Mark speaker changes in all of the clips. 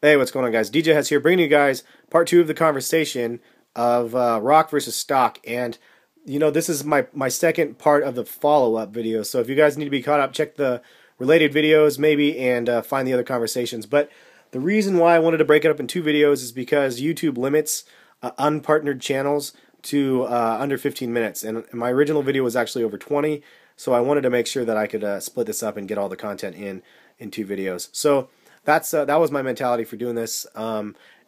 Speaker 1: Hey, what's going on, guys? DJ Hes here, bringing you guys part two of the conversation of rock versus stock. And, this is my second part of the follow-up video. So if you guys need to be caught up, check the related videos maybe and find the other conversations. But the reason why I wanted to break it up in two videos is because YouTube limits unpartnered channels to under 15 minutes. And my original video was actually over 20, so I wanted to make sure that I could split this up and get all the content in two videos. So that was my mentality for doing this.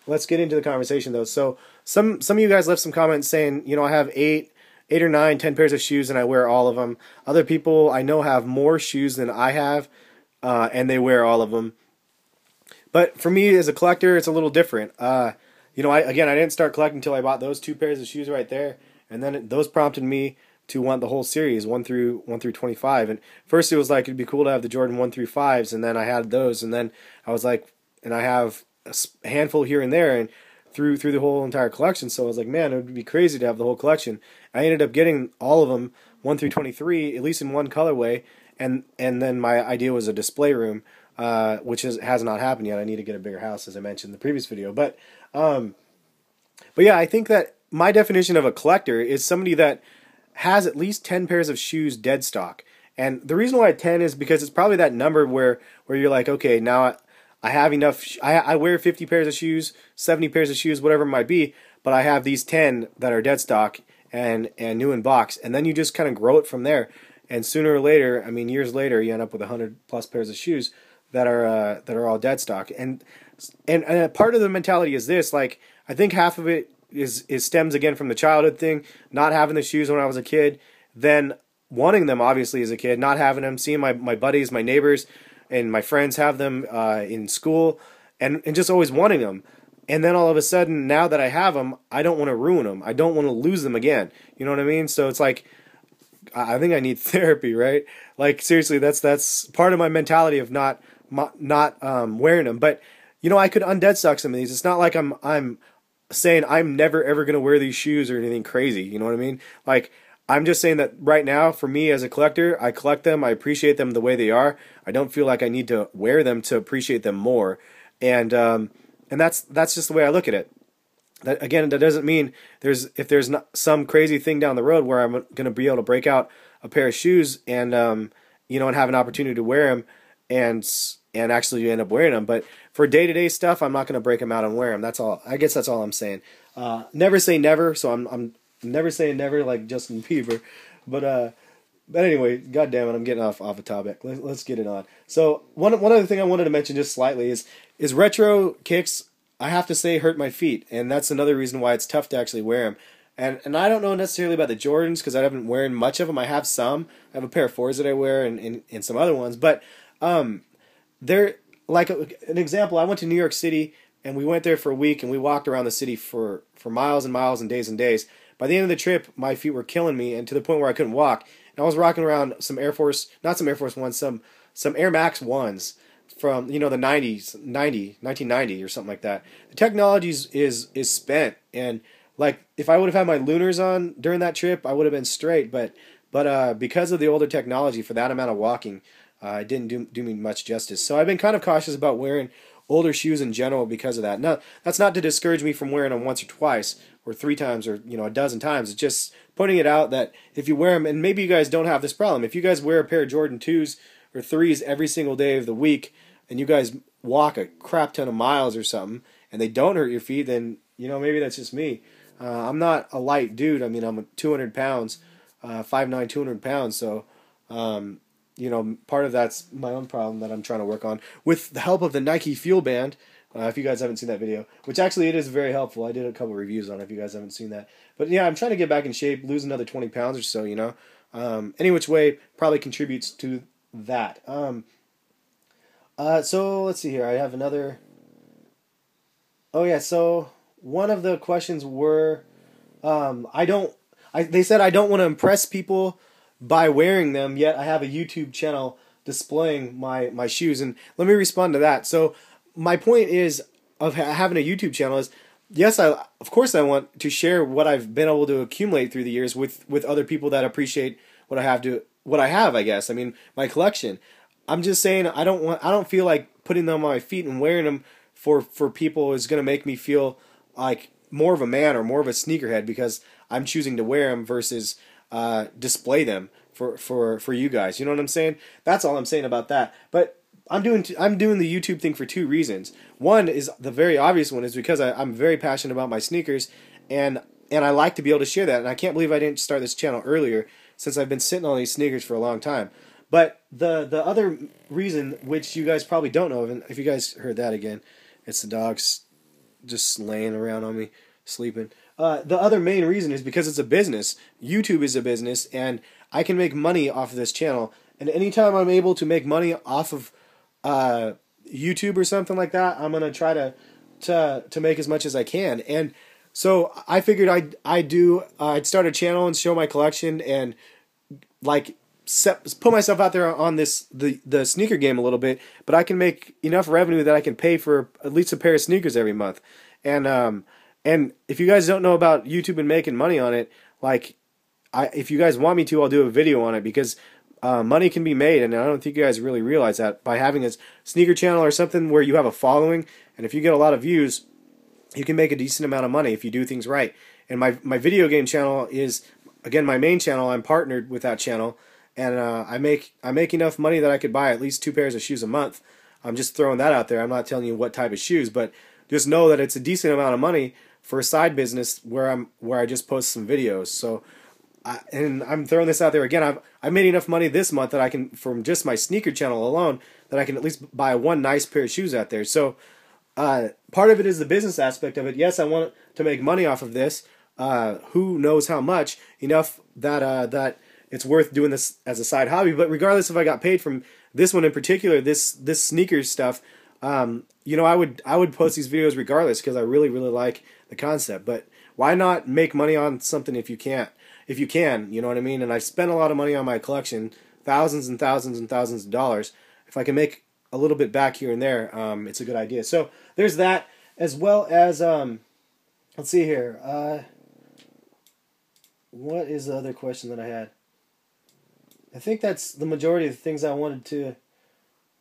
Speaker 1: Let's get into the conversation though. So some of you guys left some comments saying, I have eight or nine, 10 pairs of shoes and I wear all of them. Other people I know have more shoes than I have, and they wear all of them. But for me as a collector, it's a little different. I didn't start collecting until I bought those two pairs of shoes right there, and then those prompted me to want the whole series 1 through 25. And first it was like it'd be cool to have the Jordan 1 through 5s, and then I had those, and then I was like, and I have a handful here and there, and through the whole entire collection. So I was like, man, it would be crazy to have the whole collection. I ended up getting all of them 1 through 23, at least in one colorway, and then my idea was a display room, which has not happened yet. I need to get a bigger house, as I mentioned in the previous video. But yeah, I think that my definition of a collector is somebody that has at least 10 pairs of shoes dead stock. And the reason why 10 is because it's probably that number where you're like, okay, now I have enough, I wear 50 pairs of shoes, 70 pairs of shoes, whatever it might be, but I have these 10 that are dead stock and new in box, and then you just kind of grow it from there. And sooner or later, I mean years later, you end up with 100 plus pairs of shoes that are all dead stock. And part of the mentality is this, like, I think half of it is stems again from the childhood thing, not having the shoes when I was a kid, then wanting them obviously as a kid, not having them, seeing my buddies, my neighbors, and my friends have them in school, and just always wanting them. And then all of a sudden, now that I have them, I don't want to ruin them. I don't want to lose them again. You know what I mean? So it's like, I think I need therapy, right? Like, seriously, that's part of my mentality of not wearing them. But I could undead stock some of these. It's not like I'm saying I'm never ever going to wear these shoes or anything crazy, you know what I mean? Like, I'm just saying that right now, for me as a collector, I collect them, I appreciate them the way they are. I don't feel like I need to wear them to appreciate them more. And that's just the way I look at it. That doesn't mean if there's not some crazy thing down the road where I'm going to be able to break out a pair of shoes and and have an opportunity to wear them and actually end up wearing them. But for day-to-day stuff, I'm not going to break them out and wear them. That's all. I guess that's all I'm saying. Never say never, so I'm never saying never like Justin Bieber. But anyway, God damn it, I'm getting off a topic. Let's get it on. So one other thing I wanted to mention just slightly is retro kicks, I have to say, hurt my feet, and that's another reason why it's tough to actually wear them. And I don't know necessarily about the Jordans because I haven't worn much of them. I have some. I have a pair of 4s that I wear and some other ones, but they're like an example. I went to New York City and we went there for a week and we walked around the city for miles and miles and days. By the end of the trip, my feet were killing me, and to the point where I couldn't walk. And I was rocking around some not some Air Force Ones, some Air Max 1s from the 1990 or something like that. The technology is spent, and like if I would have had my Lunars on during that trip, I would have been straight. But because of the older technology for that amount of walking, it didn't do me much justice. So I've been kind of cautious about wearing older shoes in general because of that. Now, that's not to discourage me from wearing them once or twice or 3 times or a dozen times. It's just pointing it out that if you wear them, and maybe you guys don't have this problem, if you guys wear a pair of Jordan 2s or 3s every single day of the week and you guys walk a crap ton of miles or something and they don't hurt your feet, then maybe that's just me. I'm not a light dude. I mean, I'm 200 pounds, 5'9", 200 pounds, so part of that's my own problem that I'm trying to work on with the help of the Nike Fuel Band. If you guys haven't seen that video, which actually it is very helpful. I did a couple reviews on it if you guys haven't seen that. But yeah, I'm trying to get back in shape, lose another 20 pounds or so, Any which way probably contributes to that. So let's see here. I have another. Oh yeah, so one of the questions were, they said I don't want to impress people by wearing them, yet I have a YouTube channel displaying my shoes. And let me respond to that. So my point is of having a YouTube channel is, yes, of course I want to share what I've been able to accumulate through the years with other people that appreciate what I have, I guess. I mean, my collection. I'm just saying I don't feel like putting them on my feet and wearing them for people is going to make me feel like more of a man or more of a sneakerhead because I'm choosing to wear them versus display them for you guys. You know what I'm saying? That's all I'm saying about that. But I'm doing the YouTube thing for two reasons. One is the very obvious one is because I'm very passionate about my sneakers, and I like to be able to share that. And I can't believe I didn't start this channel earlier, since I've been sitting on these sneakers for a long time. But the other reason, which you guys probably don't know, and if you guys heard that again, it's the dogs just laying around on me, sleeping. The other main reason is because it's a business. YouTube is a business, and I can make money off of this channel. And anytime I'm able to make money off of YouTube or something like that, I'm gonna try to make as much as I can. And so I figured I'd start a channel and show my collection and like put myself out there on the sneaker game a little bit, but I can make enough revenue that I can pay for at least a pair of sneakers every month. And if you guys don't know about YouTube and making money on it, like if you guys want me to, I'll do a video on it, because money can be made, and I don't think you guys really realize that, by having a sneaker channel or something where you have a following, and if you get a lot of views, you can make a decent amount of money if you do things right. And my video game channel is, again, my main channel. I'm partnered with that channel, and I make enough money that I could buy at least 2 pairs of shoes a month. I'm just throwing that out there. I'm not telling you what type of shoes, but just know that it's a decent amount of money for a side business where I just post some videos. So, and I'm throwing this out there again. I've made enough money this month that I can, from just my sneaker channel alone, that I can at least buy one nice pair of shoes out there. So, part of it is the business aspect of it. Yes, I want to make money off of this. Who knows how much? Enough that it's worth doing this as a side hobby. But regardless if I got paid from this one in particular, this sneakers stuff, you know, I would post these videos regardless, because I really like the concept. But why not make money on something if you can't? If you can, you know what I mean? And I've spent a lot of money on my collection, thousands and thousands and thousands of dollars. If I can make a little bit back here and there, it's a good idea. So there's that, as well as let's see here. What is the other question that I had? I think that's the majority of the things I wanted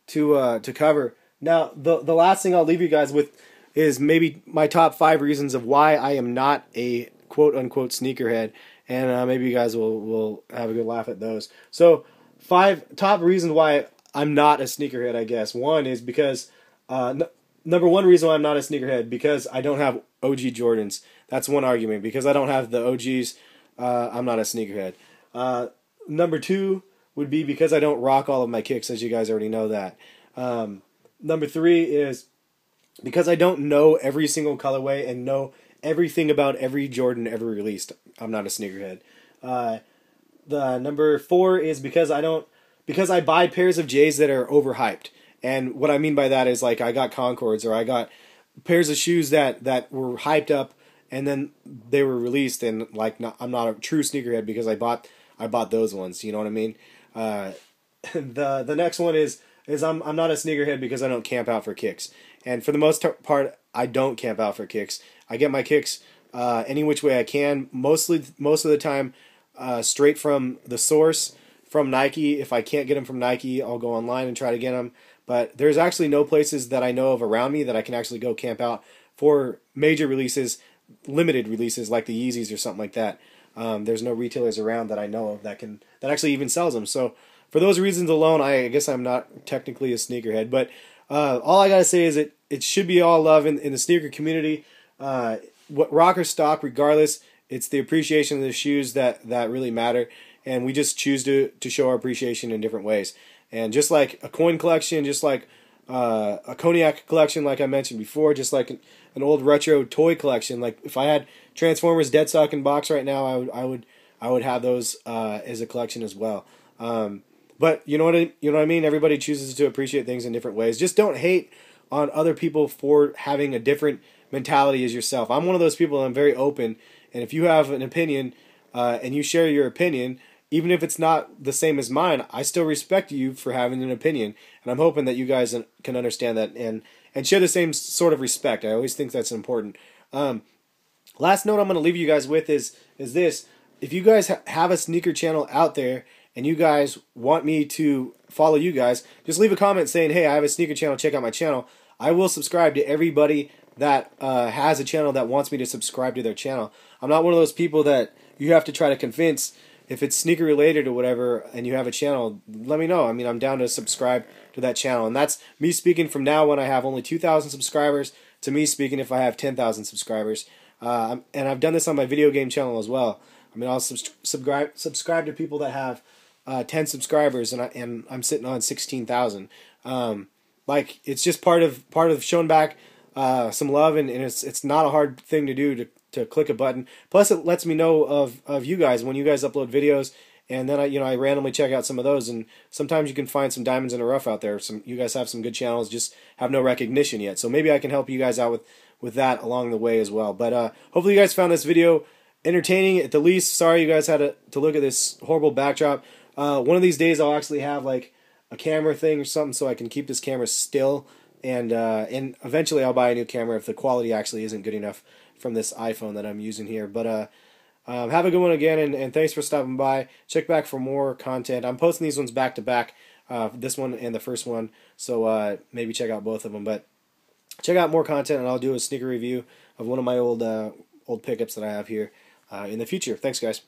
Speaker 1: to cover. Now, the last thing I'll leave you guys with is maybe my top 5 reasons of why I am not a quote-unquote sneakerhead, and maybe you guys will have a good laugh at those. So, 5 top reasons why I'm not a sneakerhead, I guess. One is because, number one reason why I'm not a sneakerhead, because I don't have OG Jordans. That's one argument. Because I don't have the OGs, I'm not a sneakerhead. Number 2 would be because I don't rock all of my kicks, as you guys already know that. Number 3 is because I don't know every single colorway and know everything about every Jordan ever released. I'm not a sneakerhead. The number 4 is because I buy pairs of J's that are overhyped. And what I mean by that is, like, I got Concords, or I got pairs of shoes that were hyped up and then they were released, and like I'm not a true sneakerhead because I bought those ones. You know what I mean? The next one is I'm not a sneakerhead because I don't camp out for kicks. And for the most part, I don't camp out for kicks. I get my kicks any which way I can. Most of the time, straight from the source, from Nike. If I can't get them from Nike, I'll go online and try to get them. But there's actually no places that I know of around me that I can actually go camp out for major releases, limited releases like the Yeezys or something like that. There's no retailers around that I know of that actually even sells them. So for those reasons alone, I guess I'm not technically a sneakerhead. But all I gotta say is it should be all love in the sneaker community. What rock or stock, regardless, it's the appreciation of the shoes that really matter, and we just choose to show our appreciation in different ways. And just like a coin collection, just like a cognac collection, like I mentioned before, just like an old retro toy collection. Like if I had Transformers dead stock in box right now, I would have those as a collection as well. But you know what I mean? Everybody chooses to appreciate things in different ways. Just don't hate on other people for having a different mentality as yourself. I'm one of those people. I'm very open, and if you have an opinion and you share your opinion, even if it's not the same as mine, I still respect you for having an opinion, and I'm hoping that you guys can understand that and share the same sort of respect. I always think that's important. Last note I'm going to leave you guys with is this. If you guys have a sneaker channel out there and you guys want me to follow you guys, just leave a comment saying, hey, I have a sneaker channel, check out my channel. I will subscribe to everybody that has a channel that wants me to subscribe to their channel. I'm not one of those people that you have to try to convince. If it's sneaker related or whatever and you have a channel, let me know. I mean, I'm down to subscribe to that channel. And that's me speaking from now when I have only 2,000 subscribers to me speaking if I have 10,000 subscribers. And I've done this on my video game channel as well. I mean, I'll subscribe to people that have 10 subscribers, and I'm sitting on 16,000. Like, it's just part of showing back some love, and it's not a hard thing to do to click a button. Plus, it lets me know of you guys when you guys upload videos, and then I randomly check out some of those. And sometimes you can find some diamonds in the rough out there. You guys have some good channels, just have no recognition yet. So maybe I can help you guys out with that along the way as well. But hopefully you guys found this video entertaining at the least. Sorry you guys had to look at this horrible backdrop. One of these days I'll actually have like a camera thing or something so I can keep this camera still. And eventually I'll buy a new camera if the quality actually isn't good enough from this iPhone that I'm using here. But have a good one again, and thanks for stopping by. Check back for more content. I'm posting these ones back to back, this one and the first one, so maybe check out both of them. But check out more content, and I'll do a sneaker review of one of my old pickups that I have here in the future. Thanks, guys.